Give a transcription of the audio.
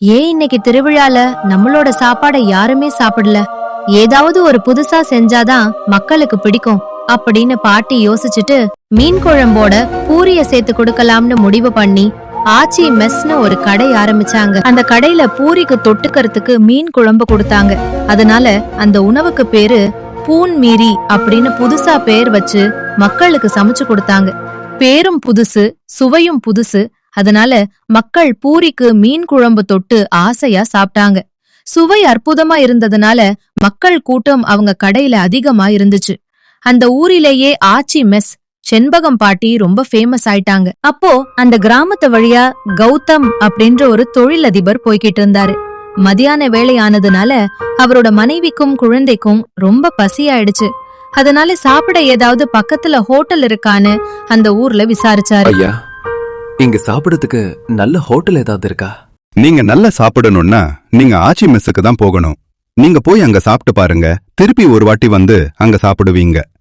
ஏன் இன்னைக்கு திருவிழால நம்மளோட சாப்பாடை யாருமே சாப்பிடல? ஏதாவது ஒரு புதுசா செஞ்சாதான் மக்களுக்கு பிடிக்கும் அப்படின்னு பாட்டி யோசிச்சுட்டு மீன் குழம்போட பூரிய சேர்த்து கொடுக்கலாம்னு முடிவு பண்ணி ஆச்சி மெஸ்னு ஒரு கடை ஆரம்பிச்சாங்க. அந்த கடையில பூரிக்கு தொட்டுக்கிறதுக்கு மீன் குழம்பு கொடுத்தாங்க. அதனால அந்த உணவுக்கு பேரு பூன் மீரி அப்படின்னு புதுசா பேர் வச்சு மக்களுக்கு சமைச்சு கொடுத்தாங்க. பேரும் புதுசு, சுவையும் புதுசு. அதனால மக்கள் பூரிக்கு மீன் குழம்பு தொட்டு ஆசையா சாப்பிட்டாங்க. சுவை அற்புதமா இருந்ததுனால மக்கள் கூட்டம் அவங்க கடையில அதிகமா இருந்துச்சு. அந்த ஊரிலேயே ஆச்சி மெஸ் செண்பகம் பாட்டி ரொம்ப ஃபேமஸ் ஆயிட்டாங்க. அப்போ அந்த கிராமத்து வழியா கௌதம் அப்படின்ற ஒரு தொழிலதிபர் போய்கிட்டு இருந்தாரு. மதியான வேளை ஆனதுனால அவரோட மனைவிக்கும் குழந்தைக்கும் ரொம்ப பசியாயிடுச்சு. அதனால சாப்பிட ஏதாவது பக்கத்துல ஹோட்டல் இருக்கான்னு அந்த ஊர்ல விசாரிச்சாரு. ஐயா, இங்க சாப்பிடறதுக்கு நல்ல ஹோட்டல் ஏதாவது இருக்கா? நீங்க நல்லா சாப்பிடணும்னா நீங்க ஆச்சி மெஸ்ஸுக்கு தான் போகணும். நீங்க போய் அங்க சாப்பிட்டு பாருங்க. திருப்பி ஒரு வாட்டி வந்து அங்க சாப்பிடுவீங்க.